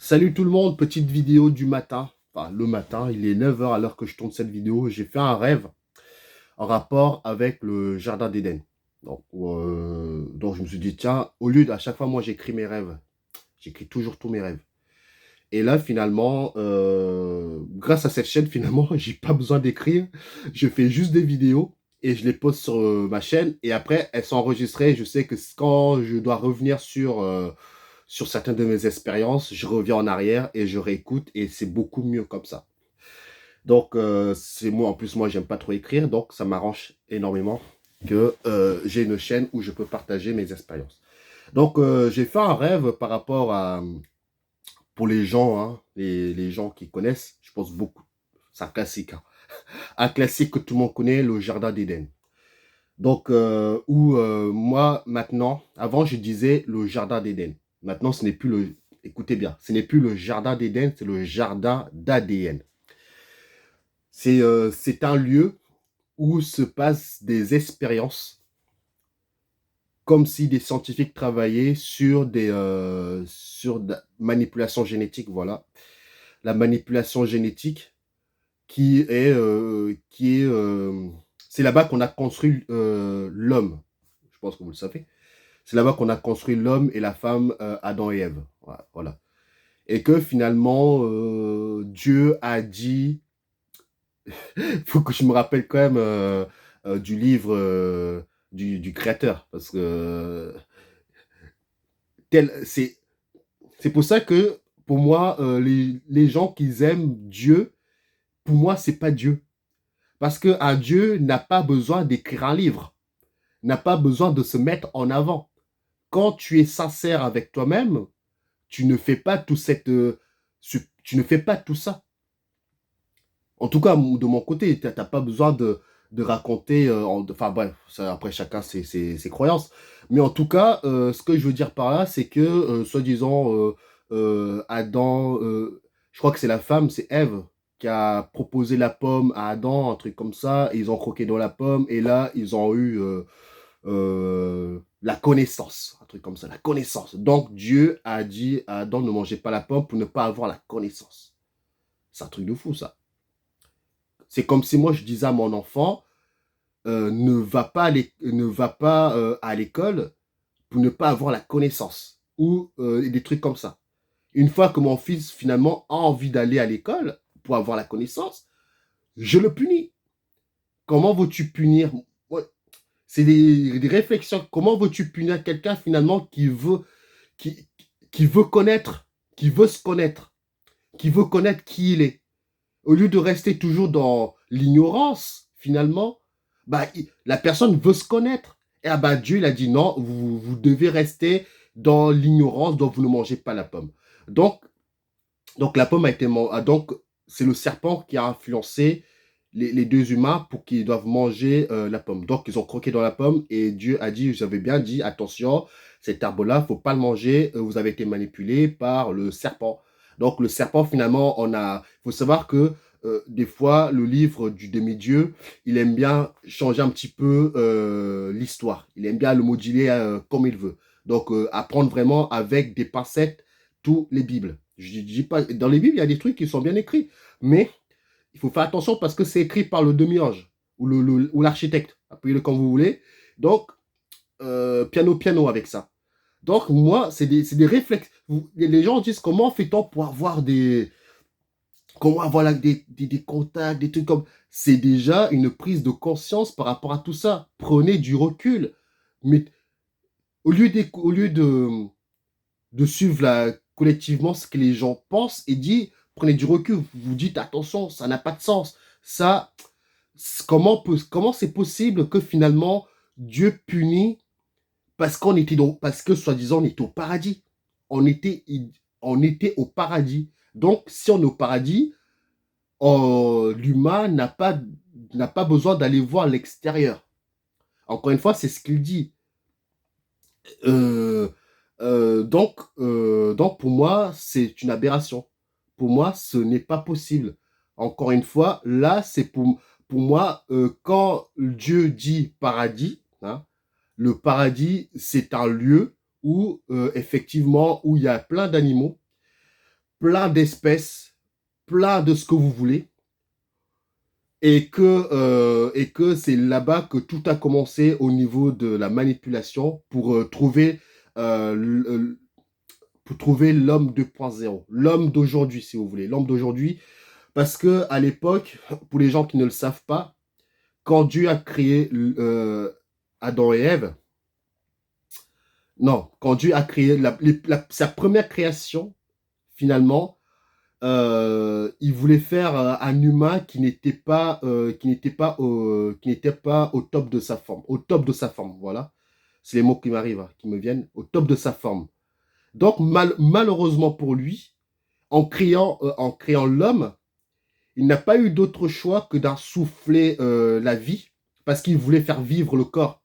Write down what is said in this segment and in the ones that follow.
Salut tout le monde, petite vidéo du matin. Enfin, le matin, il est 9 heures à l'heure que je tourne cette vidéo. J'ai fait un rêve en rapport avec le jardin d'Éden. Donc, je me suis dit, tiens, au lieu d'à chaque fois, moi, j'écris mes rêves. J'écris toujours tous mes rêves. Et là, finalement, grâce à cette chaîne, finalement, j'ai pas besoin d'écrire. Je fais juste des vidéos et je les poste sur ma chaîne. Et après, elles sont enregistrées. Je sais que quand je dois revenir sur certaines de mes expériences, je reviens en arrière et je réécoute et c'est beaucoup mieux comme ça. Donc, c'est moi, en plus, moi, j'aime pas trop écrire, donc ça m'arrange énormément que j'ai une chaîne où je peux partager mes expériences. Donc, j'ai fait un rêve par rapport à, pour les gens, hein, les gens qui connaissent, je pense beaucoup, c'est un classique, hein. Un classique que tout le monde connaît, le Jardin d'Éden. Donc, où moi, maintenant, avant, je disais le Jardin d'Éden. Maintenant, ce n'est plus le... Écoutez bien, ce n'est plus le Jardin d'Éden, c'est le Jardin d'ADN. C'est un lieu où se passent des expériences, comme si des scientifiques travaillaient sur la manipulation génétique, voilà. La manipulation génétique c'est là-bas qu'on a construit l'homme. Je pense que vous le savez. C'est là-bas qu'on a construit l'homme et la femme, Adam et Ève. Voilà. Et que finalement, Dieu a dit, il faut que je me rappelle quand même du livre du créateur, parce que c'est pour ça que pour moi, les gens qui aiment Dieu, pour moi, c'est pas Dieu. Parce qu'un Dieu n'a pas besoin d'écrire un livre, n'a pas besoin de se mettre en avant. Quand tu es sincère avec toi-même, tu ne fais pas tu ne fais pas tout ça. En tout cas, de mon côté, tu n'as pas besoin de raconter, enfin bref, ça, après chacun ses croyances. Mais en tout cas, ce que je veux dire par là, c'est que, soi-disant, Adam, je crois que c'est la femme, c'est Ève, qui a proposé la pomme à Adam, un truc comme ça, et ils ont croqué dans la pomme, et là, ils ont eu la connaissance, un truc comme ça, la connaissance. Donc, Dieu a dit à Adam, ne mangez pas la pomme pour ne pas avoir la connaissance. C'est un truc de fou, ça. C'est comme si moi, je disais à mon enfant, ne va pas à l'école pour ne pas avoir la connaissance. Ou des trucs comme ça. Une fois que mon fils, finalement, a envie d'aller à l'école pour avoir la connaissance, je le punis. Comment veux-tu punir? Ouais, c'est des réflexions. Comment veux-tu punir quelqu'un, finalement, qui, qui veut connaître, qui veut se connaître, qui veut connaître qui il est? Au lieu de rester toujours dans l'ignorance, finalement, bah, la personne veut se connaître. Et ah bah, Dieu, il a dit non, vous devez rester dans l'ignorance, donc vous ne mangez pas la pomme. Donc, donc la pomme a été donc c'est le serpent qui a influencé les deux humains pour qu'ils doivent manger la pomme. Donc ils ont croqué dans la pomme et Dieu a dit, j'avais bien dit, attention, cet arbre-là, faut pas le manger, vous avez été manipulé par le serpent. Donc le serpent, finalement, faut savoir que des fois, le livre du demi-dieu, il aime bien changer un petit peu l'histoire. Il aime bien le moduler comme il veut. Donc apprendre vraiment avec des pincettes tous les Bibles. Je dis pas, dans les Bibles, il y a des trucs qui sont bien écrits, mais il faut faire attention parce que c'est écrit par le demi-ange ou l'architecte, appelez-le comme vous voulez. Donc, piano avec ça. Donc, moi, c'est des réflexes. Les gens disent comment fait-on pour avoir comment avoir des contacts, des trucs comme. C'est déjà une prise de conscience par rapport à tout ça. Prenez du recul. Mais au lieu de suivre collectivement ce que les gens pensent et dit, prenez du recul, vous dites attention, ça n'a pas de sens. Ça, comment c'est possible que finalement Dieu punit parce que soi-disant on était au paradis. On était, on était au paradis. Donc si on est au paradis, l'humain n'a pas besoin d'aller voir l'extérieur. Encore une fois, c'est ce qu'il dit. Euh, donc, pour moi, c'est une aberration. Pour moi, ce n'est pas possible. Encore une fois, là, pour moi, quand Dieu dit paradis, hein, le paradis, c'est un lieu où, effectivement, où il y a plein d'animaux, plein d'espèces, plein de ce que vous voulez, et que c'est là-bas que tout a commencé au niveau de la manipulation euh, pour trouver l'homme 2.0, l'homme d'aujourd'hui, si vous voulez, l'homme d'aujourd'hui, parce que à l'époque, pour les gens qui ne le savent pas, quand Dieu a créé Adam et Ève, non, quand Dieu a créé sa première création, finalement, il voulait faire un humain qui n'était pas au top de sa forme, au top de sa forme, voilà. C'est les mots qui m'arrivent, hein, qui me viennent, au top de sa forme. Donc, malheureusement pour lui, en créant l'homme, il n'a pas eu d'autre choix que d'insuffler la vie, parce qu'il voulait faire vivre le corps.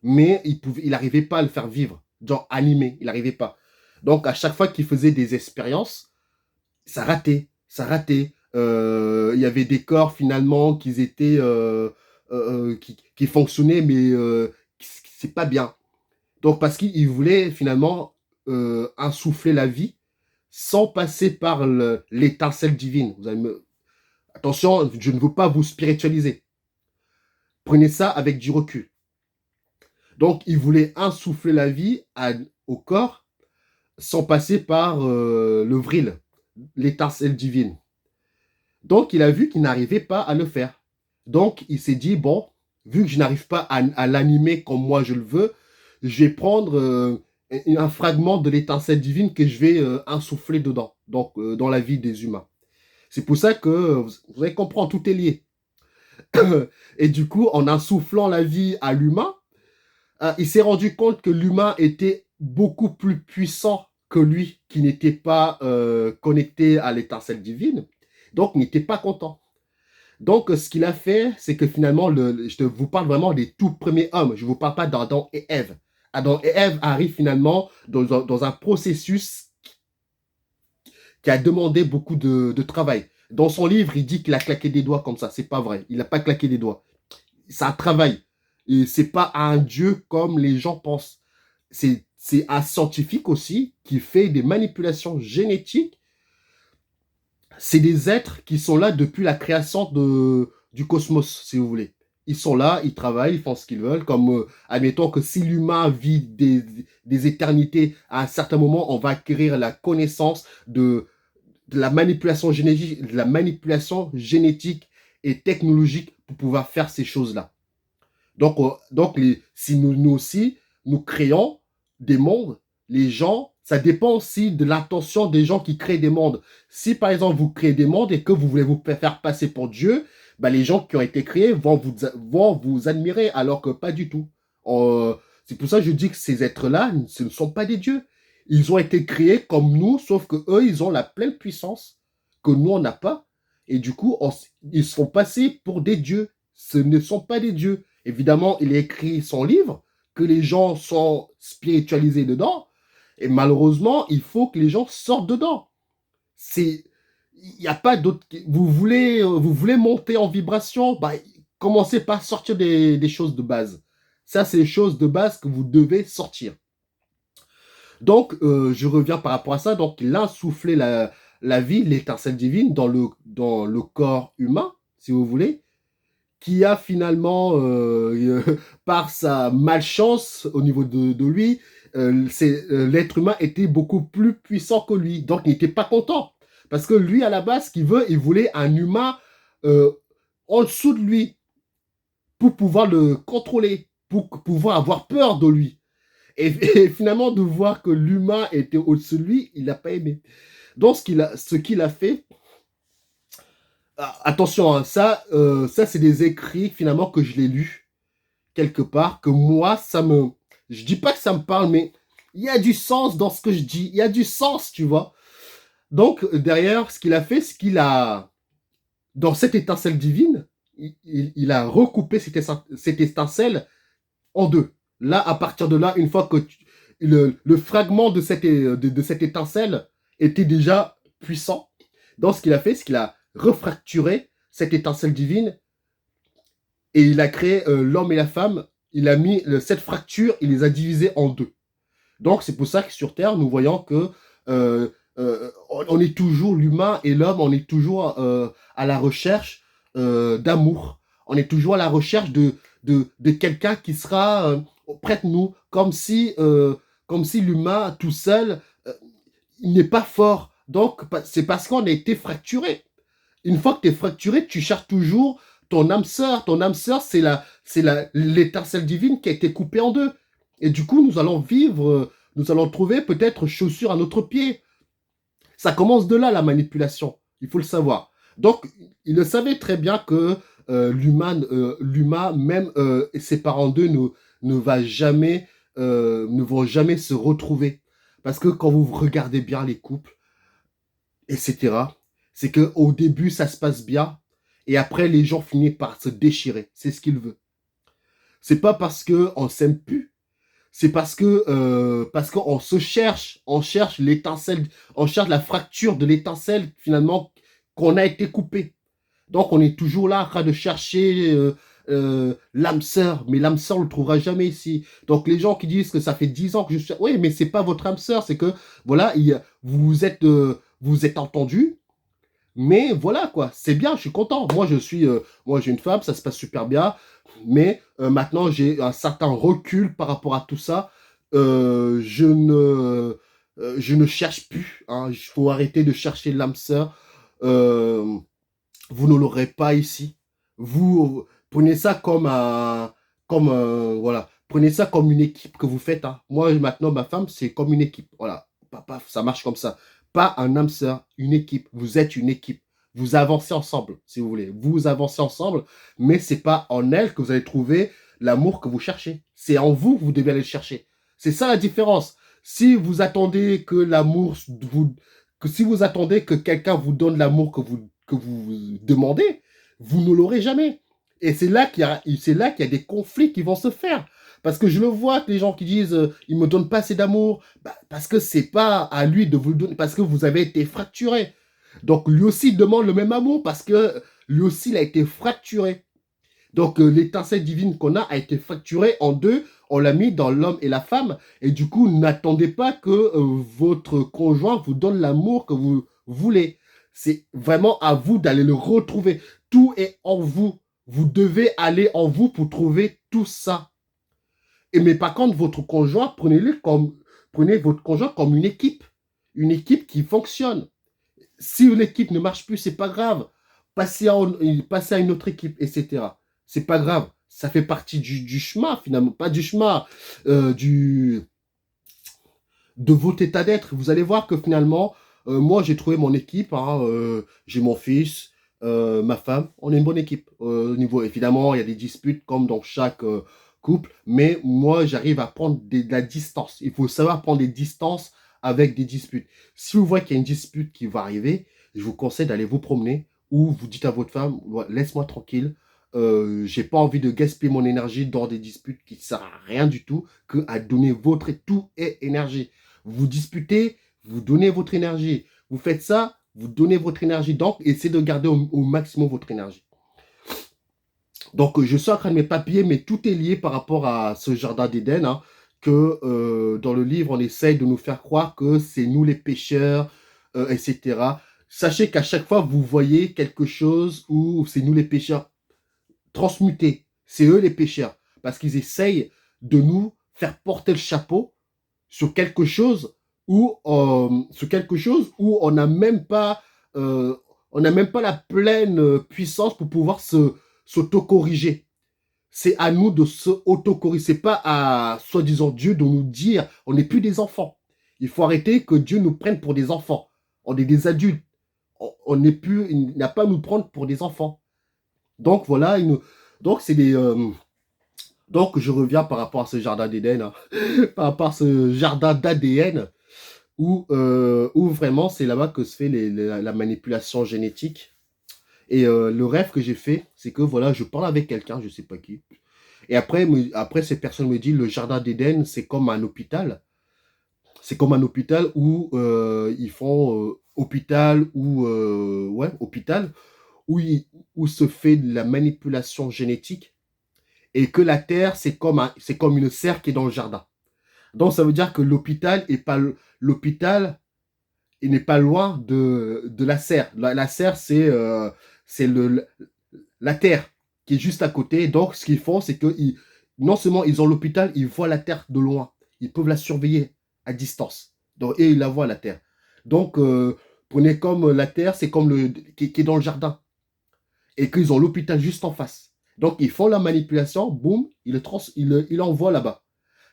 Mais il n'arrivait pas à le faire vivre, genre animé, il n'arrivait pas. Donc, à chaque fois qu'il faisait des expériences, ça ratait, ça ratait. Il y avait des corps finalement qui fonctionnaient, mais c'est pas bien. Donc, parce qu'il voulait finalement insuffler la vie sans passer par l'étincelle divine. Attention, je ne veux pas vous spiritualiser. Prenez ça avec du recul. Donc, il voulait insuffler la vie au corps sans passer par le vril, l'étincelle divine. Donc, il a vu qu'il n'arrivait pas à le faire. Donc, il s'est dit, bon, vu que je n'arrive pas à l'animer comme moi je le veux, je vais prendre un fragment de l'étincelle divine que je vais insuffler dedans, donc dans la vie des humains. C'est pour ça que, vous allez comprendre, tout est lié. Et du coup, en insufflant la vie à l'humain, il s'est rendu compte que l'humain était beaucoup plus puissant que lui, qui n'était pas connecté à l'étincelle divine. Donc, il n'était pas content. Donc, ce qu'il a fait, c'est que finalement, je vous parle vraiment des tout premiers hommes. Je ne vous parle pas d'Adam et Ève. Adam et Ève arrivent finalement dans un processus qui a demandé beaucoup de travail. Dans son livre, il dit qu'il a claqué des doigts comme ça. C'est pas vrai. Il n'a pas claqué des doigts. C'est un travail. Et c'est pas un dieu comme les gens pensent. C'est un scientifique aussi qui fait des manipulations génétiques. C'est des êtres qui sont là depuis la création du cosmos, si vous voulez. Ils sont là, ils travaillent, ils font ce qu'ils veulent. Comme, admettons que si l'humain vit des éternités, à un certain moment, on va acquérir la connaissance de la manipulation génétique et technologique pour pouvoir faire ces choses-là. Donc si nous aussi, nous créons des mondes, les gens, ça dépend aussi de l'intention des gens qui créent des mondes. Si par exemple vous créez des mondes et que vous voulez vous faire passer pour Dieu, bah, les gens qui ont été créés vont vous admirer, alors que pas du tout. C'est pour ça que je dis que ces êtres-là, ce ne sont pas des dieux. Ils ont été créés comme nous, sauf que eux, ils ont la pleine puissance que nous, on n'a pas. Et du coup, ils se font passer pour des dieux. Ce ne sont pas des dieux. Évidemment, il a écrit son livre, que les gens sont spiritualisés dedans, et malheureusement, il faut que les gens sortent dedans. Il n'y a pas d'autre. Vous voulez monter en vibration, bah, commencez par sortir des choses de base. Ça, c'est les choses de base que vous devez sortir. Donc, je reviens par rapport à ça. Donc, il a soufflé la vie, l'étincelle divine dans le corps humain, si vous voulez, qui a finalement, par sa malchance au niveau de lui, l'être humain était beaucoup plus puissant que lui. Donc, il n'était pas content. Parce que lui, à la base, ce qu'il veut, il voulait un humain euh, en dessous de lui pour pouvoir le contrôler, pour pouvoir avoir peur de lui. Et finalement, de voir que l'humain était au-dessus de lui, il n'a pas aimé. Donc, ce qu'il a fait, attention, hein, ça c'est des écrits finalement que je l'ai lus quelque part, que moi, je dis pas que ça me parle, mais il y a du sens dans ce que je dis, il y a du sens, tu vois. Donc, derrière, ce qu'il a fait, c'est qu'il a, dans cette étincelle divine, il a recoupé cette étincelle en deux. Là, à partir de là, une fois que le fragment de cette étincelle était déjà puissant, donc ce qu'il a fait, c'est qu'il a refracturé cette étincelle divine et il a créé l'homme et la femme. Il a mis cette fracture, il les a divisés en deux. Donc c'est pour ça que sur Terre, nous voyons que on est toujours, l'humain et l'homme, on est toujours à la recherche d'amour. On est toujours à la recherche de quelqu'un qui sera près de nous, comme si l'humain tout seul, il n'est pas fort. Donc, c'est parce qu'on a été fracturé. Une fois que tu es fracturé, tu cherches toujours ton âme sœur. Ton âme sœur, l'étincelle divine qui a été coupée en deux. Et du coup, nous allons vivre, nous allons trouver peut-être chaussures à notre pied. Ça commence de là, la manipulation. Il faut le savoir. Donc, il le savait très bien que l'humain, même séparant d'eux, ne vont jamais se retrouver. Parce que quand vous regardez bien les couples, etc., c'est qu'au début, ça se passe bien, et après, les gens finissent par se déchirer. C'est ce qu'il veut. C'est pas parce qu'on s'aime plus, c'est parce qu'on se cherche, on cherche l'étincelle, on cherche la fracture de l'étincelle finalement qu'on a été coupé. Donc on est toujours là en train de chercher l'âme sœur, mais l'âme sœur on le trouvera jamais ici. Donc les gens qui disent que ça fait 10 ans que je suis, oui, mais c'est pas votre âme sœur, c'est que voilà, vous êtes entendu. Mais voilà quoi, c'est bien, je suis content. Moi j'ai une femme, ça se passe super bien. Mais maintenant j'ai un certain recul par rapport à tout ça. Euh, je ne, je ne cherche plus. Hein. Il faut arrêter de chercher l'âme sœur. Euh, vous ne l'aurez pas ici. Vous prenez ça voilà. Prenez ça comme une équipe que vous faites. Hein. Moi maintenant ma femme c'est comme une équipe. Voilà, papa, ça marche comme ça. Pas un âme sœur, une équipe. Vous êtes une équipe. Vous avancez ensemble, si vous voulez. Vous avancez ensemble, mais c'est pas en elle que vous allez trouver l'amour que vous cherchez. C'est en vous que vous devez aller le chercher. C'est ça la différence. Si vous attendez que si vous attendez que quelqu'un vous donne l'amour que vous demandez, vous ne l'aurez jamais. Et c'est là qu'il y a des conflits qui vont se faire. Parce que je le vois, les gens qui disent il me donne pas assez d'amour, bah, parce que c'est pas à lui de vous le donner, parce que vous avez été fracturé. Donc lui aussi demande le même amour parce que lui aussi il a été fracturé. Donc l'étincelle divine qu'on a été fracturée en deux, on l'a mis dans l'homme et la femme, et du coup n'attendez pas que votre conjoint vous donne l'amour que vous voulez. C'est vraiment à vous d'aller le retrouver. Tout est en vous. Vous devez aller en vous pour trouver tout ça. Et mais par contre, prenez votre conjoint comme une équipe qui fonctionne. Si l'équipe ne marche plus, c'est pas grave. Passez à une autre équipe, etc. C'est pas grave. Ça fait partie du chemin, finalement. Pas du chemin, euh, du, de votre état d'être. Vous allez voir que finalement, moi, j'ai trouvé mon équipe. Hein, j'ai mon fils, ma femme. On est une bonne équipe. Au niveau, évidemment, il y a des disputes comme dans chaque couple. Mais moi, j'arrive à prendre de la distance. Il faut savoir prendre des distances avec des disputes. Si vous voyez qu'il y a une dispute qui va arriver, je vous conseille d'aller vous promener ou vous dites à votre femme, ouais, laisse-moi tranquille. J'ai pas envie de gaspiller mon énergie dans des disputes qui ne servent à rien du tout que à donner votre tout et énergie. Vous disputez, vous donnez votre énergie. Vous faites ça, vous donnez votre énergie. Donc, essayez de garder au maximum votre énergie. Donc, je suis en train de mes papiers, mais tout est lié par rapport à ce jardin d'Éden, hein, que dans le livre, on essaye de nous faire croire que c'est nous les pécheurs, etc. Sachez qu'à chaque fois, vous voyez quelque chose où c'est nous les pécheurs transmutés. C'est eux les pécheurs. Parce qu'ils essayent de nous faire porter le chapeau sur quelque chose où euh, on n'a même pas la pleine puissance pour pouvoir s'auto-corriger. C'est à nous de se auto-corriger. C'est pas à soi-disant Dieu de nous dire on n'est plus des enfants. Il faut arrêter que Dieu nous prenne pour des enfants. On est des adultes. On n'est plus, il n'a pas à nous prendre pour des enfants. Donc voilà, donc c'est donc je reviens par rapport à ce jardin d'Éden, hein, par rapport à ce jardin d'ADN où vraiment c'est là-bas que se fait la manipulation génétique. Et le rêve que j'ai fait, c'est que voilà, je parle avec quelqu'un, je sais pas qui. Et après ces personnes me disent, le jardin d'Éden, c'est comme un hôpital. C'est comme un hôpital où ils font hôpital, où se fait de la manipulation génétique. Et que la terre, c'est comme une serre qui est dans le jardin. Donc ça veut dire que l'hôpital est pas l'hôpital il n'est pas loin de la serre. La serre, c'est la terre qui est juste à côté. Donc, ce qu'ils font, c'est que non seulement ils ont l'hôpital, ils voient la terre de loin. Ils peuvent la surveiller à distance. Donc, et ils la voient, la terre. Donc, prenez comme la terre, c'est comme qui est dans le jardin. Et qu'ils ont l'hôpital juste en face. Donc, ils font la manipulation, boum, ils l'envoient là-bas.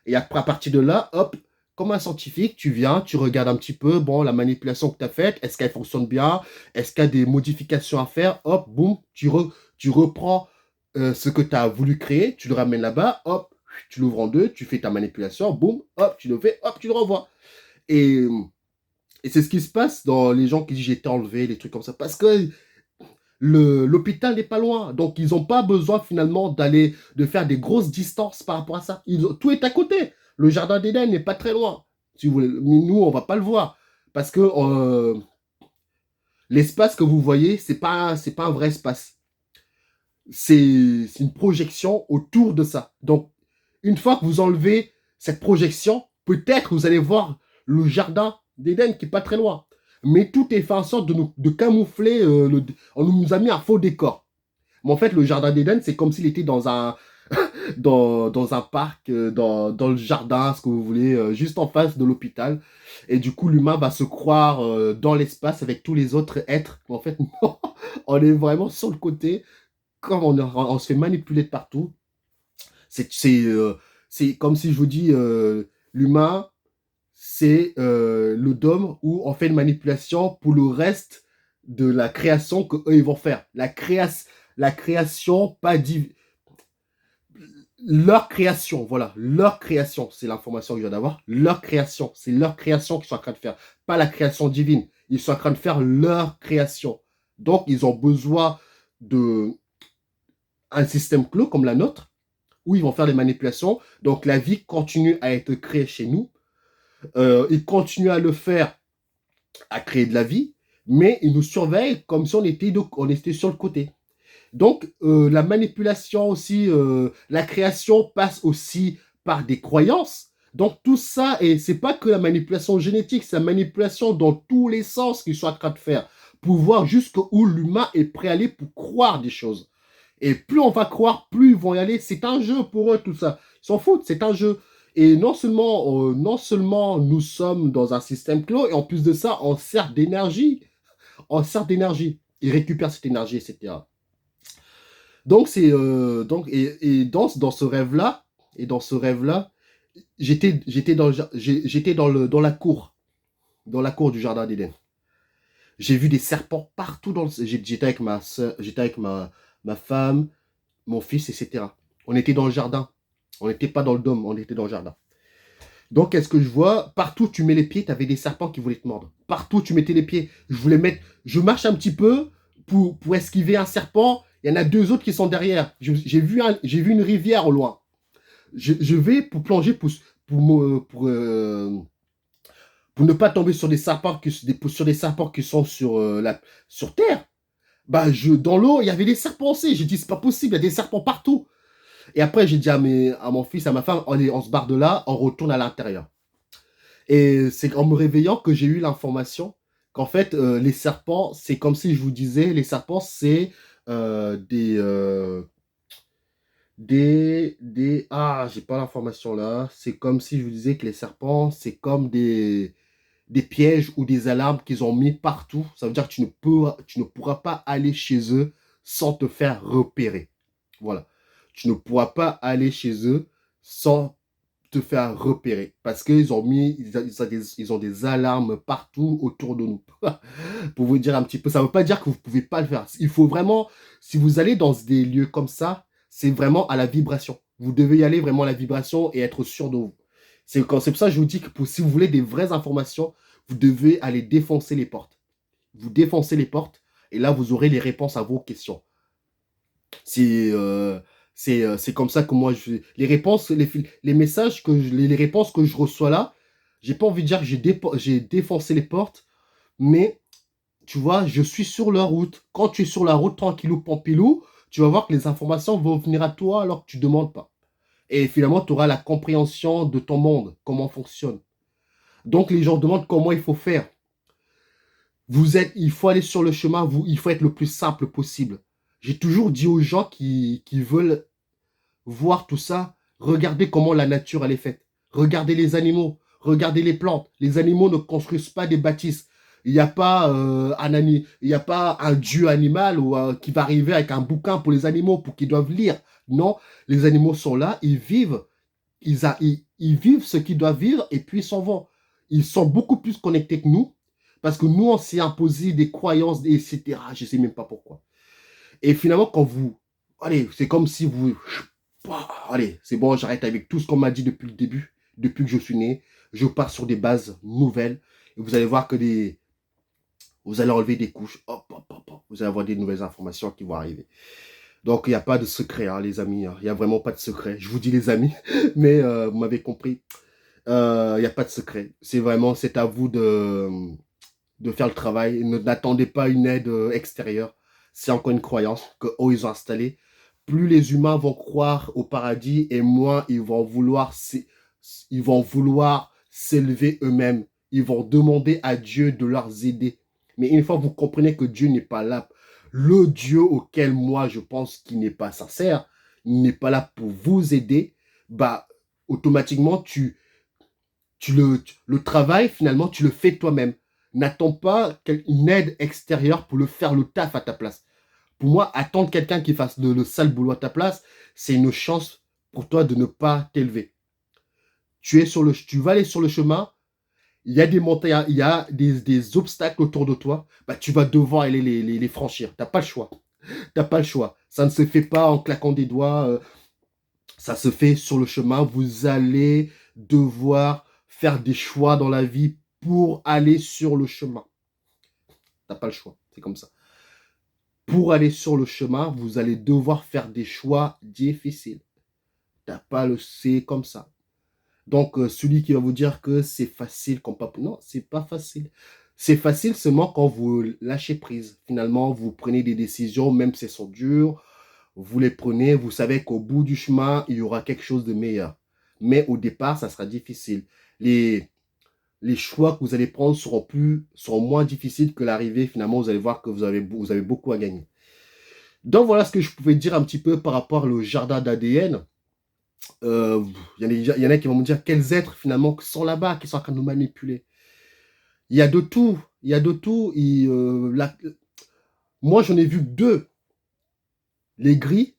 Et après, à partir de là, hop, comme un scientifique, tu viens, tu regardes un petit peu, bon, la manipulation que tu as faite, est-ce qu'elle fonctionne bien? Est-ce qu'il y a des modifications à faire? Hop, boum, tu reprends ce que tu as voulu créer, tu le ramènes là-bas, hop, tu l'ouvres en deux, tu fais ta manipulation, boum, hop, tu le fais, hop, tu le renvoies. Et, et c'est ce qui se passe dans les gens qui disent j'ai été enlevé, les trucs comme ça. Parce que l'hôpital n'est pas loin. Donc, ils n'ont pas besoin finalement de faire des grosses distances par rapport à ça. Tout est à côté. Le jardin d'Éden n'est pas très loin. Si vous voulez, nous, on ne va pas le voir. Parce que l'espace que vous voyez, c'est pas un vrai espace. C'est une projection autour de ça. Donc, une fois que vous enlevez cette projection, peut-être vous allez voir le jardin d'Éden qui n'est pas très loin. Mais tout est fait en sorte de camoufler. On nous a mis un faux décor. Mais en fait, le jardin d'Éden, c'est comme s'il était dans un parc, dans le jardin, ce que vous voulez, juste en face de l'hôpital. Et du coup, l'humain va se croire dans l'espace avec tous les autres êtres. En fait, non, on est vraiment sur le côté, comme on se fait manipuler de partout. C'est c'est comme si je vous dis, l'humain, c'est le dôme où on fait une manipulation pour le reste de la création qu'eux, ils vont faire. La création, pas leur création, voilà, leur création, c'est l'information que je viens d'avoir. Leur création, c'est leur création qu'ils sont en train de faire, pas la création divine. Ils sont en train de faire leur création. Donc, ils ont besoin de un système clos comme la nôtre, où ils vont faire des manipulations. Donc, la vie continue à être créée chez nous. Ils continuent à le faire, à créer de la vie, mais ils nous surveillent comme si on était sur le côté. Donc, la manipulation aussi, la création passe aussi par des croyances. Donc, tout ça, et c'est pas que la manipulation génétique, c'est la manipulation dans tous les sens qu'ils sont en train de faire pour voir jusqu'où l'humain est prêt à aller pour croire des choses. Et plus on va croire, plus ils vont y aller. C'est un jeu pour eux, tout ça. Ils s'en foutent, c'est un jeu. Et non seulement nous sommes dans un système clos, et en plus de ça, on sert d'énergie. On sert d'énergie. Ils récupèrent cette énergie, etc. Donc et dans ce rêve-là, j'étais dans la cour du jardin d'Éden. J'ai vu des serpents partout j'étais avec ma soeur, j'étais avec ma femme, mon fils, etc. On était dans le jardin. On n'était pas dans le dôme, on était dans le jardin. Donc, qu'est-ce que je vois? Partout où tu mets les pieds, tu avais des serpents qui voulaient te mordre. Partout où tu mettais les pieds, je marche un petit peu pour esquiver un serpent. Il y en a deux autres qui sont derrière. J'ai vu une rivière au loin. Je vais pour plonger pour ne pas tomber sur des serpents sur des serpents qui sont sur terre. Bah, dans l'eau, il y avait des serpents aussi. J'ai dit, c'est pas possible, il y a des serpents partout. Et après, j'ai dit à mon fils, à ma femme, on se barre de là, on retourne à l'intérieur. Et c'est en me réveillant que j'ai eu l'information qu'en fait, les serpents, c'est comme si je vous disais, les serpents, c'est j'ai pas l'information là. C'est comme si je vous disais que les serpents, c'est comme des pièges ou des alarmes qu'ils ont mis partout. Ça veut dire que tu ne pourras pas aller chez eux sans te faire repérer. Voilà. Tu ne pourras pas aller chez eux sans te faire repérer. Parce qu'ils ils ont des alarmes partout autour de nous. Pour vous dire un petit peu, ça ne veut pas dire que vous ne pouvez pas le faire. Il faut vraiment, si vous allez dans des lieux comme ça, c'est vraiment à la vibration. Vous devez y aller vraiment à la vibration et être sûr de vous. C'est pour ça que je vous dis que si vous voulez des vraies informations, vous devez aller défoncer les portes. Vous défoncez les portes et là, vous aurez les réponses à vos questions. C'est c'est comme ça que moi, les réponses, les messages, les réponses que je reçois là, j'ai pas envie de dire que j'ai défoncé les portes, mais tu vois, je suis sur la route. Quand tu es sur la route, tranquillou, pampilou, tu vas voir que les informations vont venir à toi alors que tu ne demandes pas. Et finalement, tu auras la compréhension de ton monde, comment fonctionne. Donc, les gens demandent comment il faut faire. Il faut aller sur le chemin, il faut être le plus simple possible. J'ai toujours dit aux gens qui veulent voir tout ça, regardez comment la nature elle est faite. Regardez les animaux, regardez les plantes. Les animaux ne construisent pas des bâtisses. Il n'y a pas il y a pas un dieu animal ou qui va arriver avec un bouquin pour les animaux pour qu'ils doivent lire. Non, les animaux sont là, ils vivent, ils vivent ce qu'ils doivent vivre et puis ils s'en vont. Ils sont beaucoup plus connectés que nous parce que nous on s'est imposé des croyances etc. Je sais même pas pourquoi. Et finalement quand vous, allez, c'est comme si vous allez, c'est bon, j'arrête avec tout ce qu'on m'a dit depuis le début, depuis que je suis né. Je pars sur des bases nouvelles. Et vous allez voir que vous allez enlever des couches. Hop, hop, hop, hop. Vous allez avoir des nouvelles informations qui vont arriver. Donc, il n'y a pas de secret, hein, les amis. Il n'y a vraiment pas de secret. Je vous dis les amis, mais vous m'avez compris. Il n'y a pas de secret. C'est à vous de faire le travail. N'attendez pas une aide extérieure. C'est encore une croyance qu'eux, ils ont installée. Plus les humains vont croire au paradis et moins ils vont vouloir s'élever eux-mêmes. Ils vont demander à Dieu de leur aider. Mais une fois que vous comprenez que Dieu n'est pas là, le Dieu auquel moi je pense qu'il n'est pas sincère, il n'est pas là pour vous aider, bah automatiquement le travail finalement tu le fais toi-même. N'attends pas une aide extérieure pour le faire le taf à ta place. Pour moi, attendre quelqu'un qui fasse le sale boulot à ta place, c'est une chance pour toi de ne pas t'élever. Tu vas aller sur le chemin, il y a des montagnes, il y a des obstacles autour de toi, bah, tu vas devoir aller les franchir. T'as pas le choix. T'as pas le choix. Ça ne se fait pas en claquant des doigts, ça se fait sur le chemin. Vous allez devoir faire des choix dans la vie pour aller sur le chemin. T'as pas le choix. C'est comme ça. Pour aller sur le chemin, vous allez devoir faire des choix difficiles. T'as pas le c'est comme ça. Donc, celui qui va vous dire que c'est facile comme pas... Non, c'est pas facile. C'est facile seulement quand vous lâchez prise. Finalement, vous prenez des décisions, même si elles sont dures, vous les prenez, vous savez qu'au bout du chemin, il y aura quelque chose de meilleur. Mais au départ, ça sera difficile. Les, les choix que vous allez prendre seront moins difficiles que l'arrivée. Finalement, vous allez voir que vous avez beaucoup à gagner. Donc, voilà ce que je pouvais dire un petit peu par rapport au jardin d'ADN. Il y en a qui vont me dire quels êtres finalement sont là-bas, qui sont en train de nous manipuler. Il y a de tout. Il y a de tout. Moi, j'en ai vu deux. Les gris,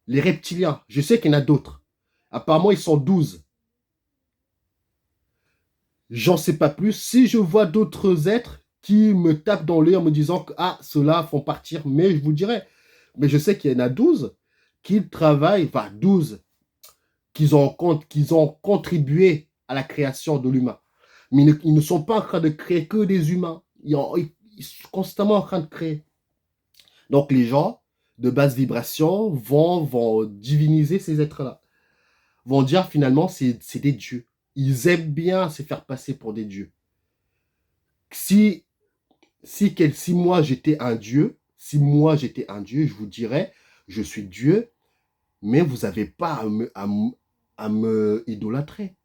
les reptiliens. Je sais qu'il y en a d'autres. Apparemment, ils sont 12. J'en sais pas plus. Si je vois d'autres êtres qui me tapent dans l'œil en me disant que ah, ceux-là font partir, mais je vous dirai. Mais je sais qu'il y en a 12 qui travaillent, enfin 12 qu'ils ont contribué à la création de l'humain. Mais ils ne sont pas en train de créer que des humains. Ils sont constamment en train de créer. Donc les gens de basse vibration vont diviniser ces êtres-là. Vont dire finalement c'est des dieux. Ils aiment bien se faire passer pour des dieux. Si moi j'étais un dieu, je vous dirais, je suis Dieu, mais vous n'avez pas à me idolâtrer.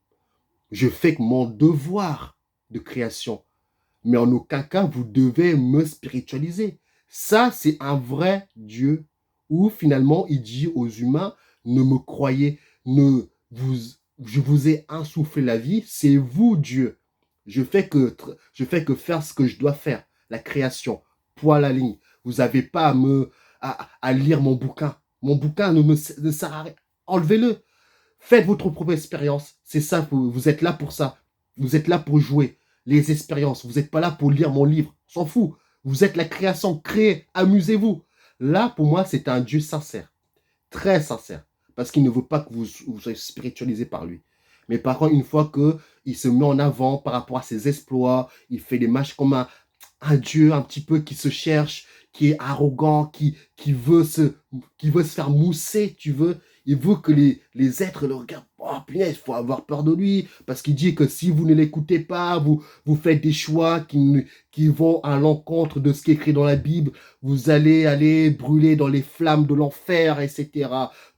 Je fais que mon devoir de création. Mais en aucun cas, vous devez me spiritualiser. Ça, c'est un vrai Dieu où finalement, il dit aux humains, ne me croyez, ne vous, je vous ai insufflé la vie, c'est vous Dieu. Je fais que faire ce que je dois faire, la création, poil à ligne. Vous n'avez pas à lire mon bouquin. Mon bouquin ne sert à rien. Enlevez-le. Faites votre propre expérience. C'est ça, vous êtes là pour ça. Vous êtes là pour jouer les expériences. Vous n'êtes pas là pour lire mon livre. S'en fout. Vous êtes la création. Créez. Amusez-vous. Là, pour moi, c'est un Dieu sincère. Très sincère. Parce qu'il ne veut pas que vous soyez spiritualisé par lui. Mais par contre, une fois qu'il se met en avant par rapport à ses exploits, il fait des matchs comme un Dieu un petit peu qui se cherche, qui est arrogant, qui veut se faire mousser, tu veux. Il veut que les êtres le regardent. Oh, punaise, il faut avoir peur de lui. Parce qu'il dit que si vous ne l'écoutez pas, vous faites des choix qui vont à l'encontre de ce qui est écrit dans la Bible. Vous allez aller brûler dans les flammes de l'enfer, etc.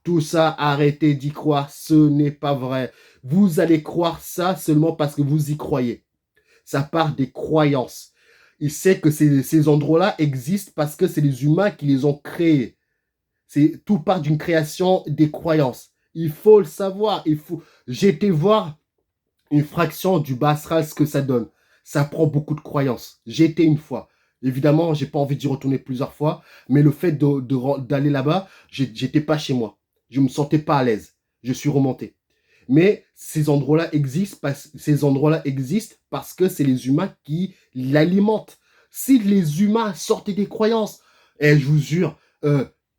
Tout ça, arrêtez d'y croire. Ce n'est pas vrai. Vous allez croire ça seulement parce que vous y croyez. Ça part des croyances. il sait que ces endroits-là existent parce que c'est les humains qui les ont créés. Tout part d'une création des croyances. Il faut le savoir. J'ai été voir une fraction du bas astral, ce que ça donne. Ça prend beaucoup de croyances. J'ai été une fois. Évidemment, j'ai pas envie d'y retourner plusieurs fois, mais le fait d'aller là-bas, j'étais pas chez moi. Je me sentais pas à l'aise. Je suis remonté. Mais ces endroits-là existent parce que c'est les humains qui l'alimentent. Si les humains sortaient des croyances, et je vous jure,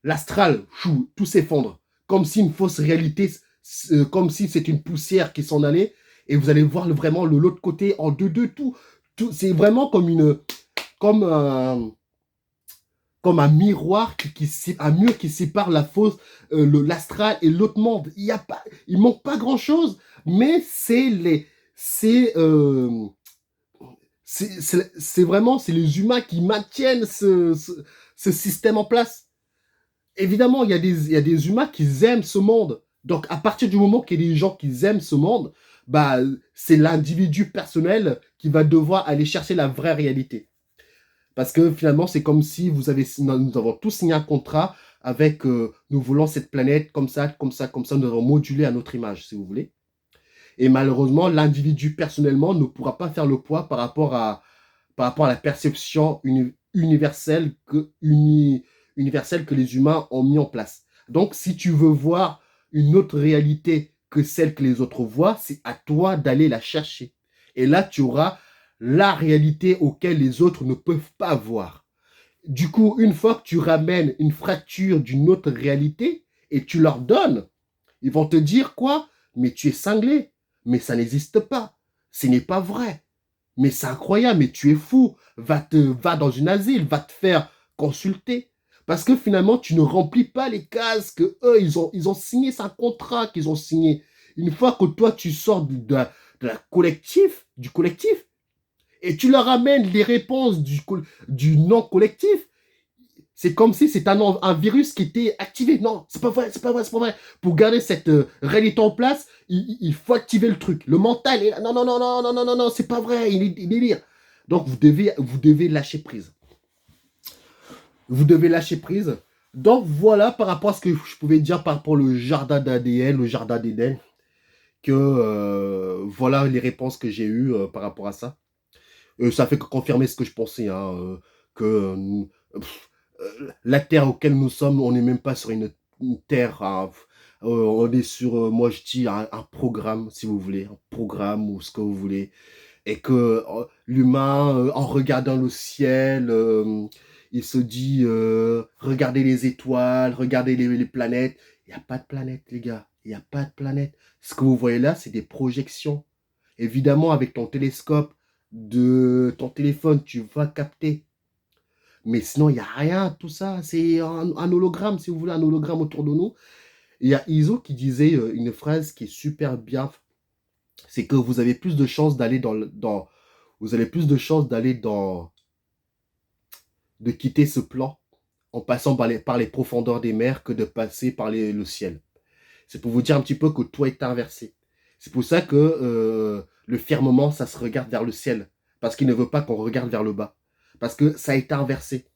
l'astral, tout s'effondre. Comme si une fausse réalité, comme si c'est une poussière qui s'en allait, et vous allez voir vraiment l'autre côté en deux, tout c'est vraiment comme un, comme un miroir un mur qui sépare la fausse, l'astral et l'autre monde. Il manque pas grand chose, mais c'est vraiment, c'est les humains qui maintiennent ce système en place. Évidemment, il y a des humains qui aiment ce monde. Donc, à partir du moment qu'il y a des gens qui aiment ce monde, bah, c'est l'individu personnel qui va devoir aller chercher la vraie réalité. Parce que finalement, c'est comme si nous avons tous signé un contrat avec, nous voulons cette planète comme ça, comme ça, comme ça, nous avons modulé à notre image, si vous voulez. Et malheureusement, l'individu personnellement ne pourra pas faire le poids par rapport à la perception universelle universelle que les humains ont mis en place. Donc, si tu veux voir une autre réalité que celle que les autres voient, c'est à toi d'aller la chercher. Et là, tu auras la réalité auquel les autres ne peuvent pas voir. Du coup, une fois que tu ramènes une fracture d'une autre réalité et tu leur donnes, ils vont te dire quoi? Mais tu es cinglé. Mais ça n'existe pas. Ce n'est pas vrai. Mais c'est incroyable, mais tu es fou. Va dans une asile, va te faire consulter. Parce que finalement, tu ne remplis pas les cases que eux, ils ont signé, c'est un contrat qu'ils ont signé. Une fois que toi, tu sors de la collectif, du collectif, et tu leur amènes les réponses du non-collectif, c'est comme si c'était un virus qui était activé. Non, c'est pas vrai, c'est pas vrai, c'est pas vrai. Pour garder cette réalité en place, il faut activer le truc. Le mental est là. Non, non, non, non, non, non, non, non, c'est pas vrai, il est lire. Donc vous devez lâcher prise. Vous devez lâcher prise. Donc voilà par rapport à ce que je pouvais dire par rapport au jardin d'ADN, le jardin d'Éden, que voilà les réponses que j'ai eues par rapport à ça. Ça fait que confirmer ce que je pensais, hein, que la terre auquel nous sommes, on n'est même pas sur une terre, hein, on est sur, moi je dis, un programme, si vous voulez, un programme ou ce que vous voulez, et que l'humain, en regardant le ciel, il se dit, regardez les étoiles, regardez les planètes. Il n'y a pas de planète, les gars, il n'y a pas de planète. Ce que vous voyez là, c'est des projections. Évidemment, avec ton télescope de ton téléphone, tu vas capter. Mais sinon, il n'y a rien, tout ça. C'est un hologramme, si vous voulez, un hologramme autour de nous. Il y a Iso qui disait une phrase qui est super bien. C'est que vous avez plus de chances d'aller vous avez plus de chances de quitter ce plan en passant par les profondeurs des mers que de passer par le ciel. C'est pour vous dire un petit peu que tout est inversé. C'est pour ça que le firmament, ça se regarde vers le ciel. Parce qu'il ne veut pas qu'on regarde vers le bas. Parce que ça a été inversé.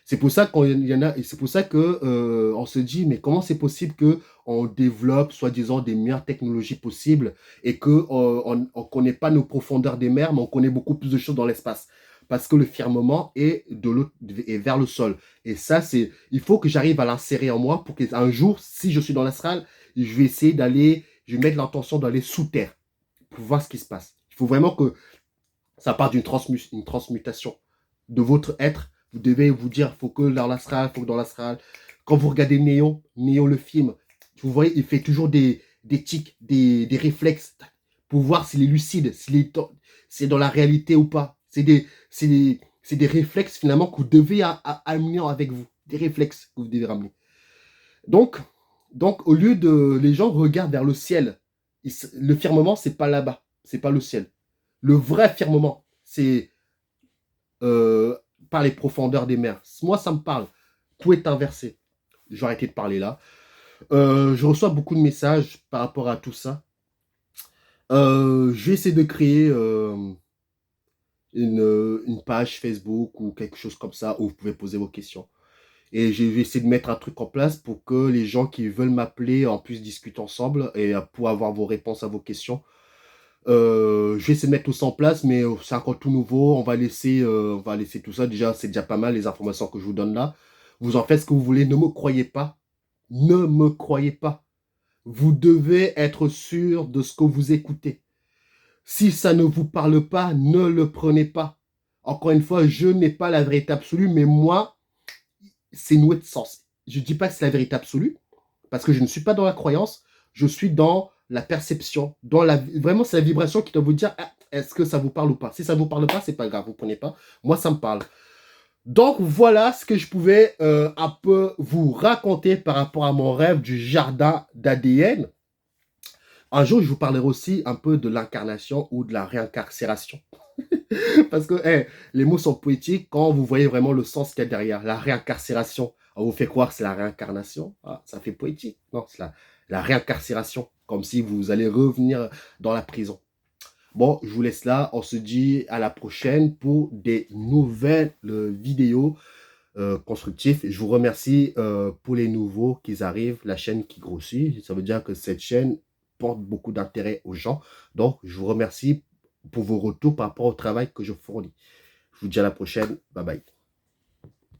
C'est pour ça qu'il y en a, et c'est pour ça que on se dit, mais comment c'est possible que on développe, soi-disant, des meilleures technologies possibles et que on connaît pas nos profondeurs des mers, mais on connaît beaucoup plus de choses dans l'espace. Parce que le firmament est vers le sol. Et ça, il faut que j'arrive à l'insérer en moi pour qu'un jour, si je suis dans l'astral, je vais essayer je vais mettre l'intention d'aller sous terre pour voir ce qui se passe. Il faut vraiment que ça parte une transmutation de votre être. Vous devez vous dire, faut que dans l'astral, faut que dans l'astral. Quand vous regardez Néo le film, vous voyez, il fait toujours des tics, des réflexes pour voir s'il est lucide, c'est dans la réalité ou pas. C'est des réflexes finalement que vous devez amener avec vous. Des réflexes que vous devez ramener. Donc, au lieu de... Les gens regardent vers le ciel. Le firmament, c'est pas là-bas. C'est pas le ciel. Le vrai firmament, c'est euh, par les profondeurs des mers. Moi, ça me parle. Tout est inversé. Je vais arrêter de parler là. Je reçois beaucoup de messages par rapport à tout ça. Je vais essayer de créer une page Facebook ou quelque chose comme ça où vous pouvez poser vos questions. Et je vais essayer de mettre un truc en place pour que les gens qui veulent m'appeler en puissent discuter ensemble et pour avoir vos réponses à vos questions. Je vais essayer de mettre tout ça en place, mais c'est encore tout nouveau. On va laisser tout ça. Déjà, c'est déjà pas mal les informations que je vous donne là. Vous en faites ce que vous voulez. Ne me croyez pas. Ne me croyez pas. Vous devez être sûr de ce que vous écoutez. Si ça ne vous parle pas, ne le prenez pas. Encore une fois, je n'ai pas la vérité absolue, mais moi, c'est noué de sens. Je ne dis pas que c'est la vérité absolue, parce que je ne suis pas dans la croyance, je suis dans la perception, vraiment c'est la vibration qui doit vous dire ah, est-ce que ça vous parle ou pas. Si ça ne vous parle pas, c'est pas grave, vous ne prenez pas. Moi, ça me parle. Donc voilà ce que je pouvais un peu vous raconter par rapport à mon rêve du jardin d'ADN. Un jour, je vous parlerai aussi un peu de l'incarnation ou de la réincarcération. Parce que les mots sont poétiques quand vous voyez vraiment le sens qu'il y a derrière. La réincarcération, on vous fait croire que c'est la réincarnation. Ah, ça fait poétique. Non, c'est la réincarcération. Comme si vous allez revenir dans la prison. Bon, je vous laisse là. On se dit à la prochaine pour des nouvelles vidéos constructives. Je vous remercie pour les nouveaux qui arrivent, la chaîne qui grossit. Ça veut dire que cette chaîne porte beaucoup d'intérêt aux gens. Donc, je vous remercie pour vos retours par rapport au travail que je fournis. Je vous dis à la prochaine. Bye bye.